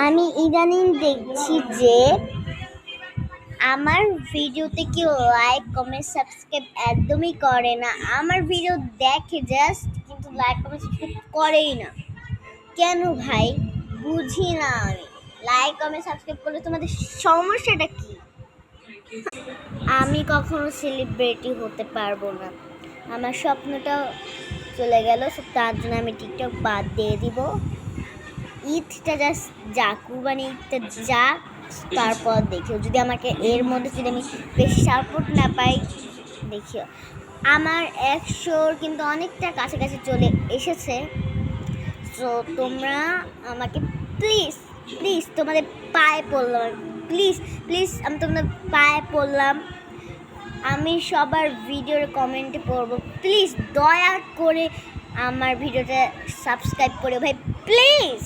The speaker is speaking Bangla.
আমি ইদানিং দেখছি যে আমার ভিডিওতে কেউ লাইক কমেন্ট সাবস্ক্রাইব একদমই করে না। আমার ভিডিও দেখে জাস্ট, কিন্তু লাইক কমেন্ট সাবস্ক্রাইব করেই না। কেন ভাই? বুঝি না আমি। লাইক কমেন্ট সাবস্ক্রাইব করলে তোমাদের সমস্যাটা কি? আমি কখনো সেলিব্রিটি হতে পারবো না। আমার স্বপ্নটা চলে গেল, তার জন্য আমি টিকটক বাদ দিয়ে দিব। ঈদটা জাস্ট যাক, কুরবানি ঈদটা যাক, তারপর দেখিও। যদি আমাকে এর মধ্যে যদি আমি বেশি সাপোর্ট না পাই, দেখিও। আমার 100 কিন্তু অনেকটা কাছাকাছি চলে এসেছে। সো তোমরা আমাকে প্লিজ প্লিজ তোমাদের পায়ে পড়লাম, প্লিজ প্লিজ আমি তোমাদের পায়ে পড়লাম। আমি সবার ভিডিওর কমেন্টে পড়বো, প্লিজ দয়া করে আমার ভিডিওটা সাবস্ক্রাইব করে ভাই, প্লিজ।